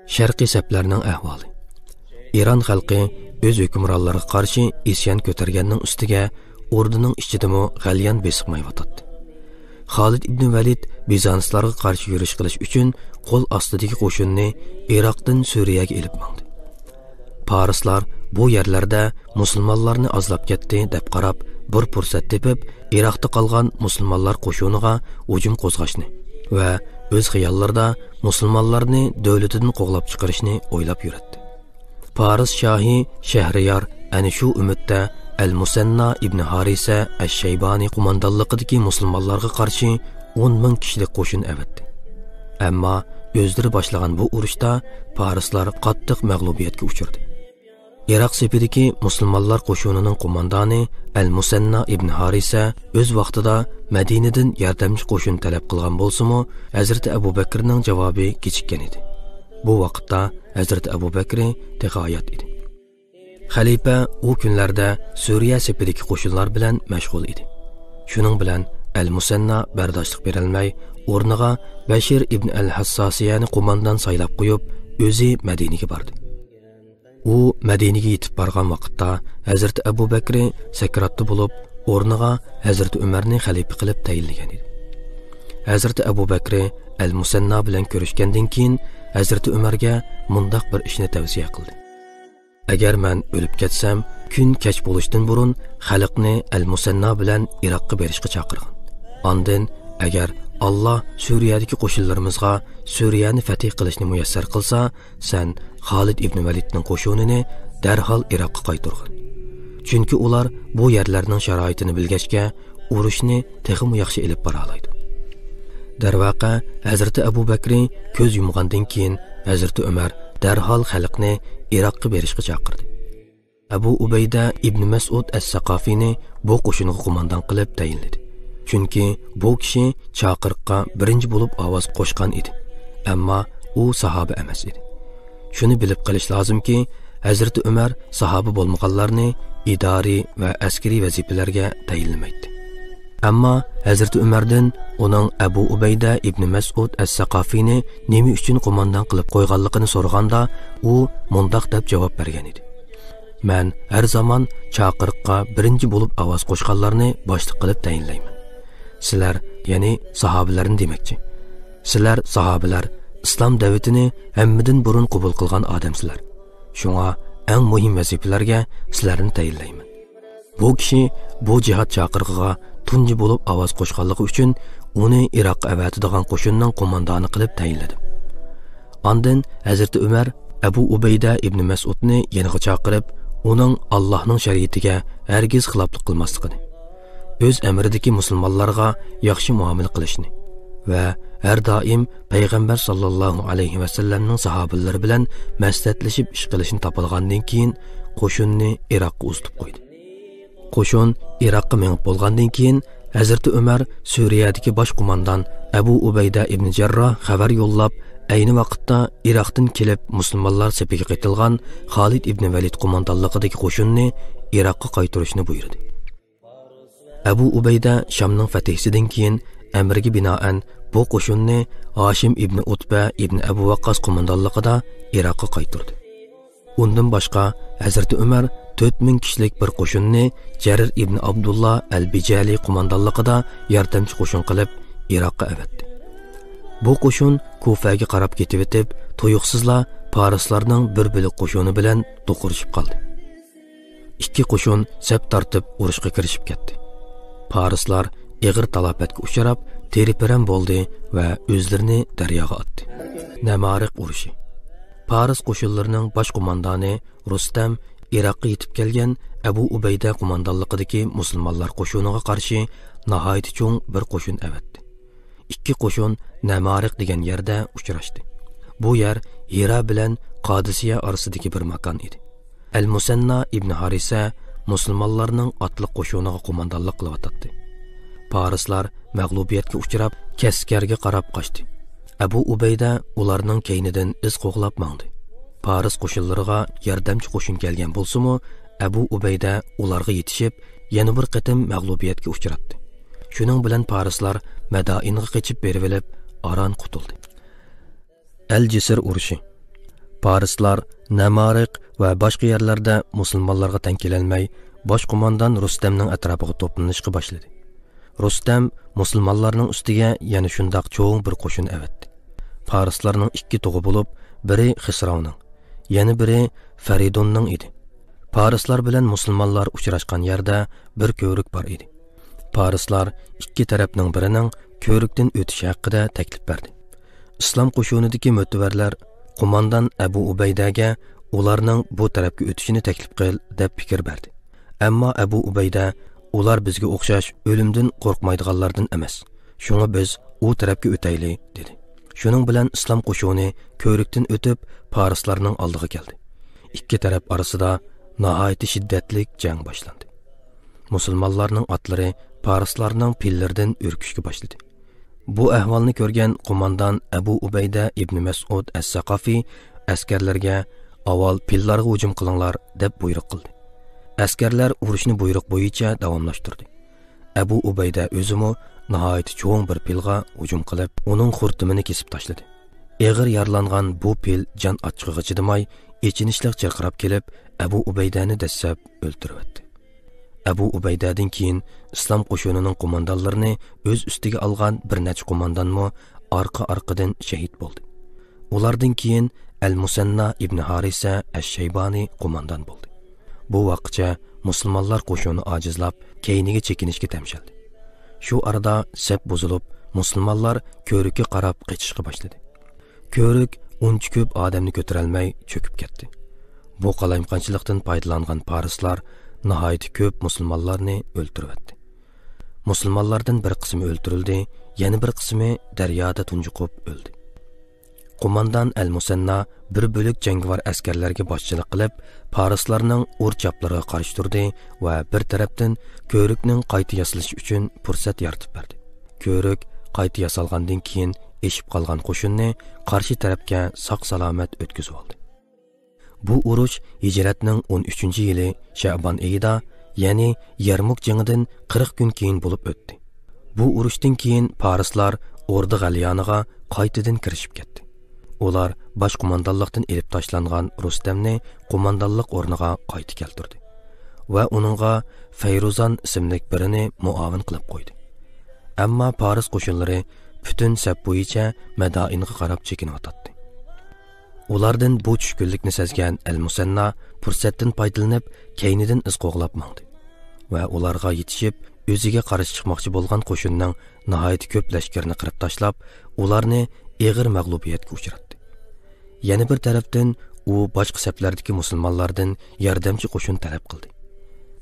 Sharqiy saplarning ahvoli. İran xalqi o'z hukmronlariga qarshi isyon ko'targanning ustiga o'rdining ichidami g'alyan besiqmayotdi. Xolid ibn Valid Bizanslarga qarshi yurish qilish uchun qo'l ostidagi qo'shinni Iroqdan Suriyaga elib mangdi. Parislar bu yerlarda musulmonlarni azlab ketdi deb qarab, bir fursat tepib, Iroqda qolgan musulmonlar qo'shiniga hujum qo'zg'ashni va o'z xiyollarida musulmonlarni davlatidan qo'g'lab chiqarishni o'ylab yuradi. Paris shohi Shahriyor ana shu umidda Al-Musanna ibn Harisa Ash-Shaybani qo'mondonligidagi musulmonlarga qarshi 10,000 kishilik qo'shin avatdi. Ammo o'zlari boshlagan bu urushda Parislar qattiq mag'lubiyatga uchradi. Iroq sepidagi musulmonlar qo'shinining qo'mondoni Al-Musanna ibn Harisa o'z vaqtida Madinadan yordamchi qo'shin talab qilgan bo'lsa-mu, Hazrat Abu Bakrning javobi kechikkan edi. Bu vaqtda Hazrat Abu Bakr hayot edi. Xalifa u kunlarda Suriya sepidagi qo'shinlar bilan mashg'ul edi. Shuning bilan Al-Musanna bardoshlik berolmay, o'rniga Bashir ibn al-Hassasiyani qo'mondon saylab qo'yib, o'zi Madinaga bordi. U Madinaga yetib borgan vaqtda Hazrat Abu Bakr sakratda bo'lib, o'rniga Hazrat Umarni xalifa qilib tayinlagan edi. Hazrat Abu Bakr Al-Musanna bilan ko'rishgandan keyin Hazrat Umarga mundaq bir ishni tavsiya qildi. Agar men o'lib ketsam, kun kech bo'lishdan burun xalqni Al-Musanna bilan Iroqqa berishga chaqirgan. Ondan agar Allah Suriyadagi qo'shinlarimizga Suriyani fath qilishni muyassar qilsa, sen Xolid ibn Validning qo'shinini darhol Iroqqa qaytargin. Chunki ular bu yerlarning sharoitini bilgachga, urushni texmi yaxshi elib bora oladi. Darvaqa Hazrat Abu Bakr ko'z yumgandan keyin Hazrat Umar darhol xalqni Iroqqa berishga chaqirdi. Abu Ubayda ibn Mas'ud as-Saqafini bu qo'shinga qo'mondon qilib tayinladi. Chunki bu kishi chaqiriqqa birinchi bo'lib ovoz qo'shgan edi. Ammo u sahoba emas edi. Shuni bilib qilish lozimki, Hazrat Umar sahoba bo'lmaganlarni idoriy va askariy vazifalarga tayinlamaydi. Ammo Hazrat Umardan uning Abu Ubayda ibn Mas'ud as-Saqafini nima uchun qo'mondon qilib qo'yganligini so'raganda, u mundaq deb javob bergan edi. Men har zaman chaqiriqqa birinchi bo'lib ovoz qo'shganlarni boshliq qilib tayinlayman. Sizlar, ya'ni sahobalarni demakchi. Sizlar sahobalar islom da'vatini hammadan burun qabul qilgan odamsizlar. Shunga eng muhim vazifalarga sizlarni tayinlayman. Bu kishi bu jihad chaqirig'iga tunji bo'lib ovoz qo'shganligi uchun uni Iroqqa avatadigan qo'shinning qo'mondoni qilib tayinladim. Ondan Hazrat Umar Abu Ubayda ibn Mas'udni yeniga chaqirib, uning Allohning shariatiga hargiz xiloflik qilmasligini, o'z amridagi musulmonlarga yaxshi muomala qilishni va har doim payg'ambar sallallohu alayhi va sallamning sahobalari bilan maslahatlashib ish qilishni topilgandan keyin qo'shinni Iroqqa uzatib qo'ydi. Qo'shin Iroqqa menib bo'lgandan keyin Hazrat Umar Suriyadagi bosh qo'mondon Abu Ubayda ibn Jarroh xabar yo'llab, ayni vaqtda Iroqdan kelib musulmonlar sepiga qaytilgan Xolid ibn Valid qo'mondonligidagi qo'shinni Iroqqa qaytarishni buyurdi. Abu Ubayda Shamning fathisidan keyin amriga binoan bu qo'shinni Hashim ibn Utba ibn Abu Waqqas qo'mondonligida Iroqqa qaytardi. Undan boshqa Hazrat Umar 4,000 kishilik bir qo'shinni Jarir ibn Abdullah al-Bijali qo'mondonligida yordamchi qo'shin qilib Iroqqa avatdi. Bu qo'shin Kufaga qarab ketib o'tib, tuyuqsizla Parislarning bir bo'liq qo'shini bilan to'qirishib qoldi. Ikki qo'shin sap tortib urushga kirishib ketdi. Parislar ig'ir talafotga uchrab, teripiram bo'ldi va o'zlarini daryoga otdi. Namariq urushi. Paris qo'shinlarining bosh qo'mondoni Rustam Iroqqa yetib kelgan Abu Ubayda qo'mondonligidagi musulmonlar qo'shiniga qarshi nihoyat cho'ng bir qo'shin avatdi. Ikki qo'shin Namariq degan yerda uchrashdi. Bu yer Hira bilan Qodisiya orasidagi bir makon edi. Al-Musanna ibn Harisa musulmonlarning otliq qo'shiniga qo'mondonlik qilyotdi. Parislar mag'lubiyatga uchrab, kaskarga qarab qochdi. Abu Ubayda ularning keynidan iz qo'g'lab mangdi. Paris qo'shinlariga yordamchi qo'shin kelgan bo'lsa-mu, Abu Ubayda ularga yetishib, yana bir qatim mag'lubiyatga uchratdi. Shuning bilan Parislar Madainga qochib berib olib, aran qutuldi. Al-Jisr urushi. Parislar Namariq va boshqa yerlarda musulmonlarga teng kelolmay, bosh qo'mondan Rustamning atrofiga to'planishga boshladi. Rustam musulmonlarning ustiga yana shundoq cho'ng bir qo'shin avatdi. Parislarning ikki tug'i bo'lib, biri Xisravning, yana biri Faridonning edi. Parislar bilan musulmonlar uchrashgan yerda bir ko'rik bor edi. Parislar ikki tarafning birining ko'rikdan o'tishi haqida taklif berdi. Islom qo'shinidagi mo'tavarlar qo'mondan Abu Ubaydaga ularning bu tarafga o'tishini taklif qil deb fikr berdi. Ammo Abu Ubayda ular bizga o'xshash o'limdan qo'rqmaydiganlardan emas. Shunga biz u tarafga o'taylik dedi. Shuning bilan islom qo'shini ko'rikdan o'tib Parislarning oldiga keldi. Ikki taraf orasida nihoyat shiddatli jang boshlandi. Musulmonlarning otlari Parislarning pillaridan urkishga boshladi. Bu ahvolni ko'rgan qo'mondan Abu Ubayda ibn Mas'ud as-Saqafi askarlarga avval pillarga hujum qilinglar deb buyruq qildi. Askarlar urushni buyruq bo'yicha davomlashtirdi. Abu Ubayda o'zimi nihoyat cho'ng bir pilga hujum qilib, uning xurtumini kesib tashladi. Eg'ir yaralangan bu pil jon achchig'iga chidamay, echinishliq chirqirab kelib, Abu Ubaydani dastlab o'ldirdi. Abu Ubaydadan keyin islom qo'shinining qo'mondonlarini o'z ustiga olgan bir necha qo'mondonmi orqa-orqadan shahid bo'ldi. Ulardan keyin Al-Musanna ibn Harisa ash-Shaybani qo'mondon bo'ldi. Bu vaqtcha musulmonlar qo'shini ojizlab, keyniga chekinishga tamshaldi. Shu arada saf buzilib, musulmonlar ko'rikka qarab qochishga boshladi. Ko'rik uncha ko'p odamni ko'tara olmay cho'kib ketdi. Bu qalamqanchilikdan foydalangan parislar nihoyat ko'p musulmonlarni o'ldirdi. Musulmonlardan bir qismi o'ldirildi, yana bir qismi daryoda tunjiqib o'ldi. Qo'mondan Al-Musanna bir bo'lik jangovar askarlarga boshchilik qilib, parislarning o'rchaplariga qarshi turdi va bir tarafdan ko'rikning qayta yasalishi uchun fursat yaratib berdi. Ko'rik qayta yasalgandan keyin eshib qolgan qo'shinni qarshi tarafga sog'-salomat o'tkazib oldi. Bu urush hijratning 13-yili Sha'ban oyida, ya'ni Yarmuk jangidan 40 kun keyin bo'lib o'tdi. Bu urushdan keyin parislar Orda g'alyoniga qaytadan kirishib ketdi. Ular bosh qo'mondonlikdan elib tashlangan Rustamni qo'mondonlik o'rniga qayta keltirdi va uningga Fayruzan ismli birini muavin qilib qo'ydi. Ammo Paris qo'shinlari butun saf bo'yicha Madainga qarab chekinayotdi. Ulardan bu tushkunlikni sezgan Al-Musanna fursatdan foydalanib keynidan iz qo'g'lab mangdi va ularga yetishib o'ziga qarshi chiqmoqchi bo'lgan qo'shinning nihoyat ko'p lashkarini qirib tashlab, ularni eg'ir mag'lubiyatga uchratdi. Yana bir tarafdan u boshqa saflardagi musulmonlardan yordamchi qo'shin talab qildi.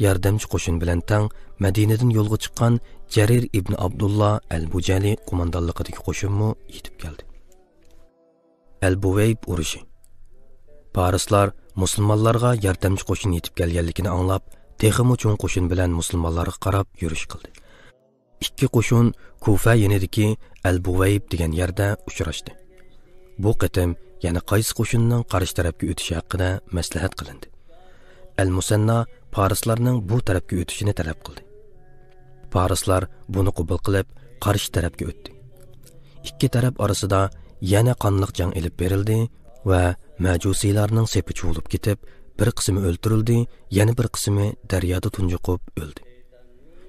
Yordamchi qo'shin bilan tang Madinadan yo'lga chiqqan Jarir ibn Abdullah al-Bujali qo'mondonligidagi qo'shinmi yetib keldi. Al-Buvayb urushi. Parislar musulmonlarga yordamchi qo'shin yetib kelganligini anglab, texmi cho'ng qo'shin bilan musulmonlarga qarab yurish qildi. Ikki qo'shin Kufa yanidagi Al-Buvayb degan yerda uchrashdi. Bu qitim yana qaysi qo'shinning qarshi tarafga o'tishi haqida maslahat qilindi. Al-Musanna parislarning bu tarafga o'tishini talab qildi. Parislar buni qabul qilib, qarshi tarafga o'tdi. Ikki taraf orasida yana qonliq jang elib berildi va majusiylarning sepi chuvilib ketib, bir qismi o'ldirildi, yana bir qismi daryoda tunjiqib o'ldi.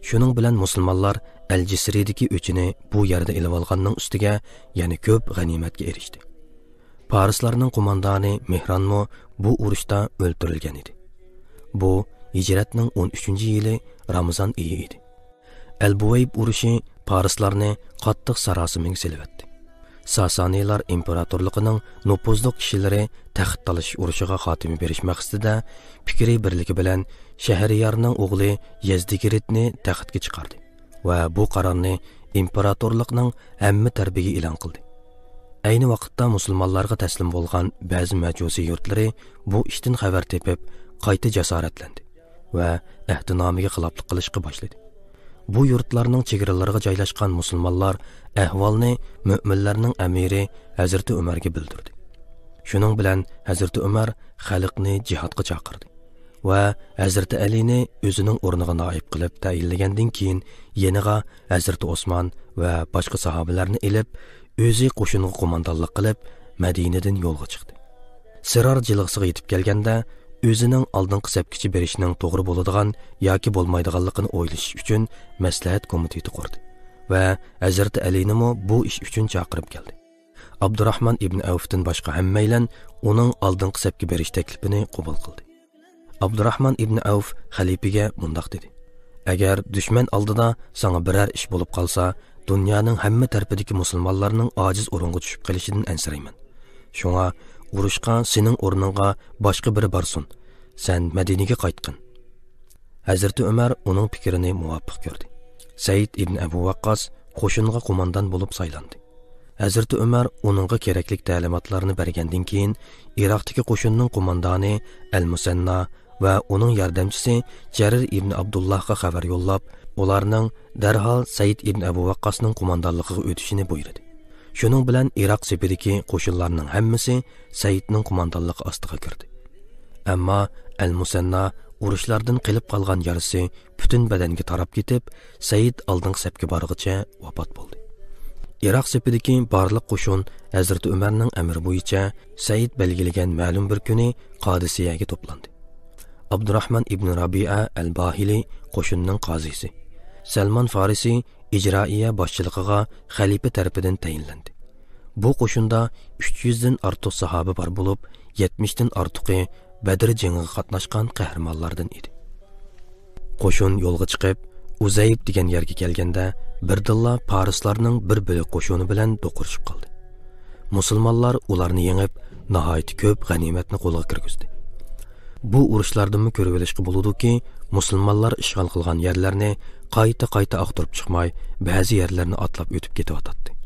Shuning bilan musulmonlar Al-Jisridagi o'chini bu yerda elib olganning ustiga yana ko'p g'animatga erishdi. Parislarning qo'mondoni Mehranmo bu urushda o'ldirilgan edi. Bu hijratning 13-yili Ramazon oyi edi. Al-Buvayb urushi parislarni qattiq sarosimaga silvatdi. Sasaniylar imperatorligining nupuzli kishilari taxt talish urushiga xotima berish maqsadida fikri birligi bilan Shahriyarning o'g'li Yazdigiritni taxtga chiqardi va bu qarorni imperatorlikning hamma tarbiga e'lon qildi. Ayni vaqtda musulmonlarga taslim bo'lgan ba'zi majusiy yurtlari bu ishdan xabar tepib, qayta jasoratlandi va ahdinomiga xiloflik qilishga boshladi. Bu yurtlarning chegaralariga joylashgan musulmonlar ahvolni mu'minlarning amiri Hazrati Umarga bildirdi. Shuning bilan Hazrati Umar xalqni jihodga chaqirdi va Hazrati Alini o'zining o'rniga noib qilib tayinlagandan keyin yeniga Hazrati Osmon va boshqa sahobalarni elib, o'zi qo'shinga qo'mondonlik qilib Madinadan yo'lga chiqdi. Sirar jilg'isiga yetib kelganda o'zining oldingi sapkichi berishning to'g'ri bo'ladigan yoki bo'lmaydiganligini o'ylash uchun maslahat komiteti qurdi va Hazrati Alini bu ish uchun chaqirib keldi. Abdurrahman ibn Avfdan boshqa hammaylan uning oldingi sapga berish taklifini qabul qildi. Abdurrahman ibn Avf xalifaga mundoq dedi: agar dushman oldida sana biror ish bo'lib qolsa, dunyoning hamma tarafidagi musulmonlarning ojiz o'ringa tushib qolishidan ansirayman. Shunga urushqa sening o'rningga boshqa biri borsin. Sen Madinaga qaytqin. Hazrati Umar uning fikrini muvofiq ko'rdi. Said ibn Abu Waqqas qo'shinga qo'mondan bo'lib saylandi. Hazrati Umar uningga kerakli ta'limotlarni bergandan keyin Iroqdagi qo'shinning qo'mondoni Al-Musanna va uning yordamchisi Jarir ibn Abdullohga xabar yo'llab, ularning darhol Said ibn Abu Waqqasning qo'mondonligiga o'tishini buyurdi. Shuning bilan Iroq sepidagi qo'shinlarning hammasi Saidning qo'mondonligi ostiga kirdi. Ammo Al-Musanna urushlardan qilib qolgan yarasi butun badanga tarab ketib, Said oldingi sapga borg'icha vafot bo'ldi. Iroq sepidagi barliq qo'shin Hazrati Umarning amri bo'yicha Said belgilagan ma'lum bir kuni Qodisiyaga to'plandi. Abdurrahman ibn Rabi'a al-Bahili qo'shinning qozisi, Salman Farisi ijroiya boshchiligiga xalifa tarafidan tayinlandi. Bu qo'shinda 300 dan ortiq sahoba bor bo'lib, 70 dan ortiqi Badr jangiga qatnashgan qahramonlardan edi. Qo'shin yo'lga chiqib, Uzayb degan yerga kelganda, birdilla Parislarning bir bo'lik qo'shini bilan do'qurishib qoldi. Musulmonlar ularni yengib, nihoyat ko'p g'animatni qo'lga kirgizdi. Bu urushlardan ko'rib olishga bo'ladi-ki, musulmonlar ishg'ol qilgan yerlarni qayta aqtirib chiqmay, ba'zi yerlarni atlab o'tib ketyotdi.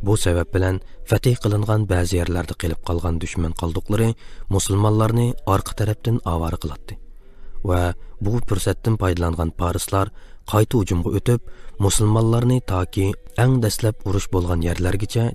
Bu sabab bilan fatih qilingan ba'zi yerlarda qilib qolgan dushman qoldiqlari musulmonlarni orqa tarafdan avara qiladi. Va bu fursatdan foydalangan Parislar qayta hujumga o'tib, musulmonlarni toki eng dastlab urush bo'lgan yerlargacha